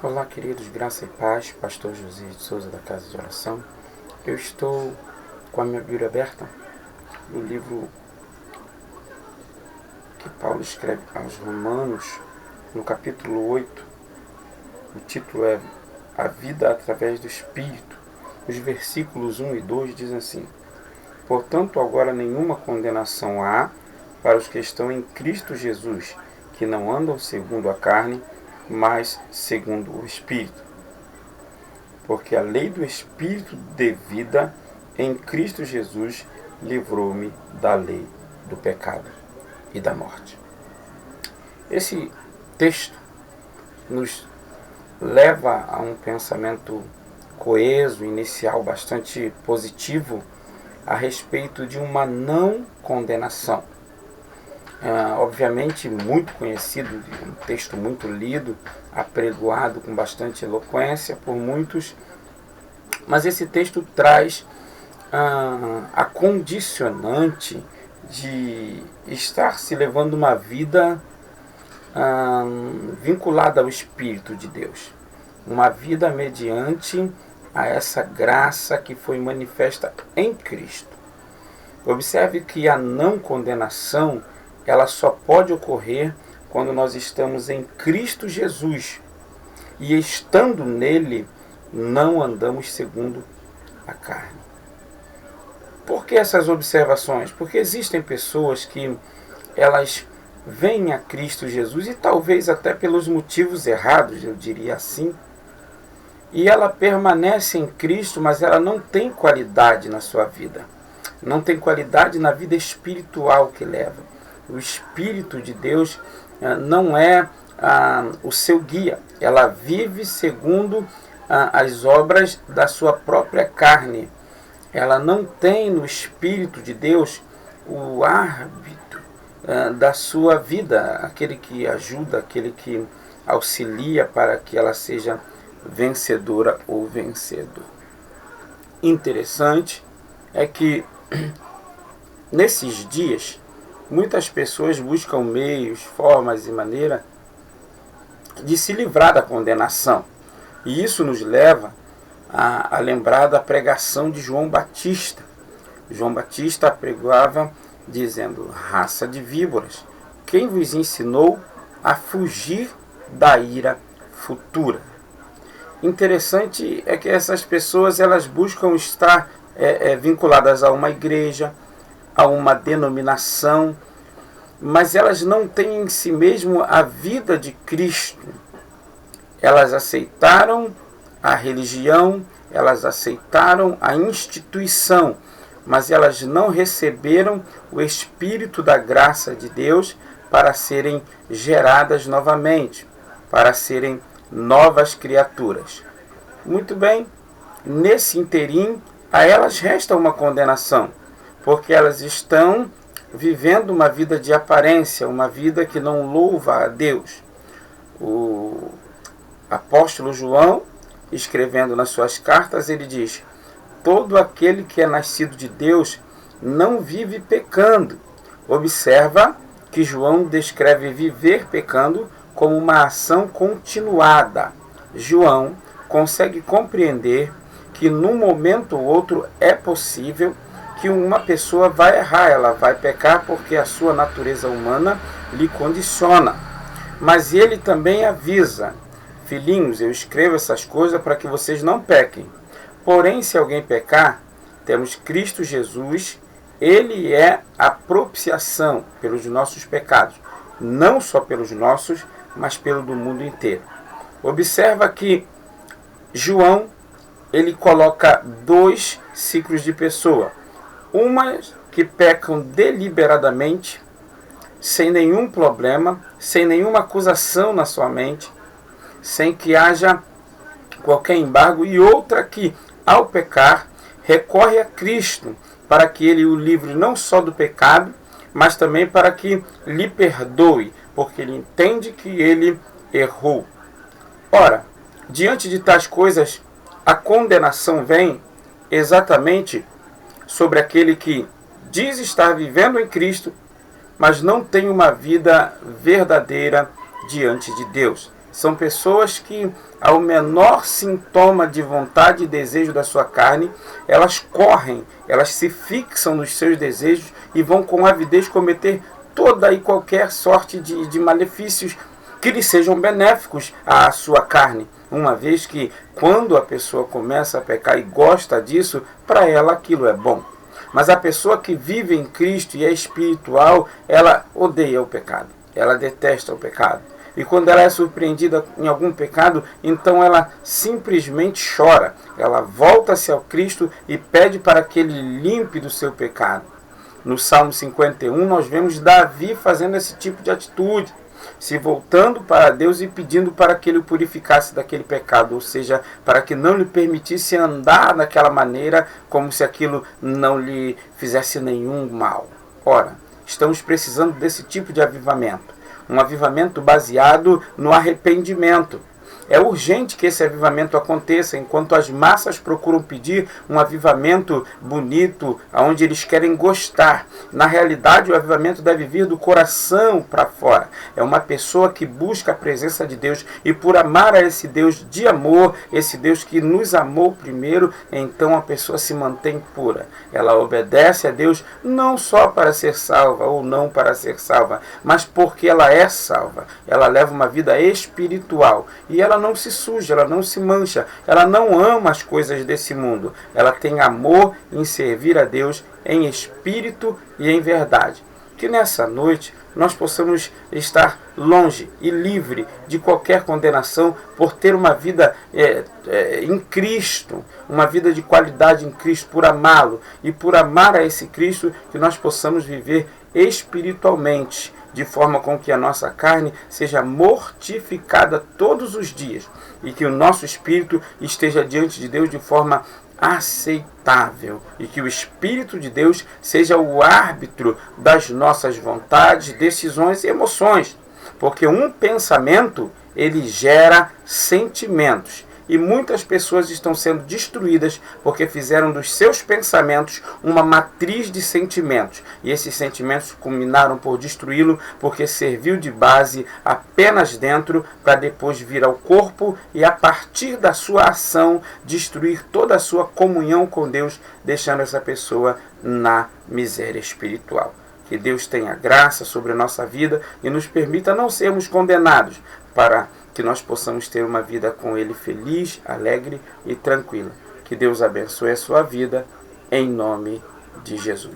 Olá, queridos, graça e paz, pastor José de Souza da Casa de Oração. Eu estou com a minha Bíblia aberta no livro que Paulo escreve aos Romanos, no capítulo 8. O título é A Vida através do Espírito. Os versículos 1 e 2 dizem assim: Portanto, agora nenhuma condenação há para os que estão em Cristo Jesus, que não andam segundo a carne, mas segundo o Espírito. Porque a lei do Espírito de vida em Cristo Jesus livrou-me da lei do pecado e da morte. Esse texto nos leva a um pensamento coeso, inicial, bastante positivo, a respeito de uma não condenação. Obviamente muito conhecido, um texto muito lido, apregoado com bastante eloquência por muitos, mas esse texto traz a condicionante de estar se levando uma vida vinculada ao Espírito de Deus, uma vida mediante a essa graça que foi manifesta em Cristo. Observe que a não condenação ela só pode ocorrer quando nós estamos em Cristo Jesus e, estando nele, não andamos segundo a carne. Por que essas observações? Porque existem pessoas que elas vêm a Cristo Jesus e talvez até pelos motivos errados, eu diria assim, e ela permanece em Cristo, mas ela não tem qualidade na sua vida, não tem qualidade na vida espiritual que leva. O Espírito de Deus não é o seu guia. Ela vive segundo as obras da sua própria carne. Ela não tem no Espírito de Deus o árbitro da sua vida, aquele que ajuda, aquele que auxilia para que ela seja vencedora ou vencedor. Interessante é que nesses dias muitas pessoas buscam meios, formas e maneira de se livrar da condenação. E isso nos leva a lembrar da pregação de João Batista. João Batista apregoava dizendo: raça de víboras, quem vos ensinou a fugir da ira futura? Interessante é que essas pessoas elas buscam estar vinculadas a uma igreja, a uma denominação, mas elas não têm em si mesmo a vida de Cristo. Elas aceitaram a religião, elas aceitaram a instituição, mas elas não receberam o Espírito da graça de Deus para serem geradas novamente, para serem novas criaturas. Muito bem, nesse interim, a elas resta uma condenação, porque elas estão vivendo uma vida de aparência, uma vida que não louva a Deus. O apóstolo João, escrevendo nas suas cartas, ele diz: todo aquele que é nascido de Deus não vive pecando. Observa que João descreve viver pecando como uma ação continuada. João consegue compreender que num momento ou outro é possível que uma pessoa vai errar, ela vai pecar porque a sua natureza humana lhe condiciona. Mas ele também avisa: filhinhos, eu escrevo essas coisas para que vocês não pequem. Porém, se alguém pecar, temos Cristo Jesus, ele é a propiciação pelos nossos pecados, não só pelos nossos, mas pelo do mundo inteiro. Observa que João, ele coloca dois ciclos de pessoa. Umas que pecam deliberadamente, sem nenhum problema, sem nenhuma acusação na sua mente, sem que haja qualquer embargo, e outra que, ao pecar, recorre a Cristo para que ele o livre não só do pecado, mas também para que lhe perdoe, porque ele entende que ele errou. Ora, diante de tais coisas, a condenação vem exatamente sobre aquele que diz estar vivendo em Cristo, mas não tem uma vida verdadeira diante de Deus. São pessoas que, ao menor sintoma de vontade e desejo da sua carne, elas correm, elas se fixam nos seus desejos e vão com avidez cometer toda e qualquer sorte de malefícios que lhe sejam benéficos à sua carne. Uma vez que, quando a pessoa começa a pecar e gosta disso, para ela aquilo é bom. Mas a pessoa que vive em Cristo e é espiritual, ela odeia o pecado, ela detesta o pecado. E quando ela é surpreendida em algum pecado, então ela simplesmente chora. Ela volta-se ao Cristo e pede para que Ele limpe do seu pecado. No Salmo 51, nós vemos Davi fazendo esse tipo de atitude, se voltando para Deus e pedindo para que Ele o purificasse daquele pecado, ou seja, para que não lhe permitisse andar daquela maneira, como se aquilo não lhe fizesse nenhum mal. Ora, estamos precisando desse tipo de avivamento. Um avivamento baseado no arrependimento. É urgente que esse avivamento aconteça, enquanto as massas procuram pedir um avivamento bonito, onde eles querem gostar. Na realidade, o avivamento deve vir do coração para fora. É uma pessoa que busca a presença de Deus e, por amar a esse Deus de amor, esse Deus que nos amou primeiro, então a pessoa se mantém pura. Ela obedece a Deus não só para ser salva ou não para ser salva, mas porque ela é salva. Ela leva uma vida espiritual e ela não se suja, ela não se mancha, ela não ama as coisas desse mundo. Ela tem amor em servir a Deus em espírito e em verdade. Que nessa noite nós possamos estar longe e livre de qualquer condenação por ter uma vida em Cristo, uma vida de qualidade em Cristo, por amá-lo e por amar a esse Cristo, que nós possamos viver espiritualmente, de forma com que a nossa carne seja mortificada todos os dias e que o nosso espírito esteja diante de Deus de forma aceitável e que o Espírito de Deus seja o árbitro das nossas vontades, decisões e emoções, porque um pensamento ele gera sentimentos. E muitas pessoas estão sendo destruídas porque fizeram dos seus pensamentos uma matriz de sentimentos. E esses sentimentos culminaram por destruí-lo porque serviu de base apenas dentro para depois vir ao corpo e, a partir da sua ação, destruir toda a sua comunhão com Deus, deixando essa pessoa na miséria espiritual. Que Deus tenha graça sobre a nossa vida e nos permita não sermos condenados, para que nós possamos ter uma vida com Ele feliz, alegre e tranquila. Que Deus abençoe a sua vida, em nome de Jesus.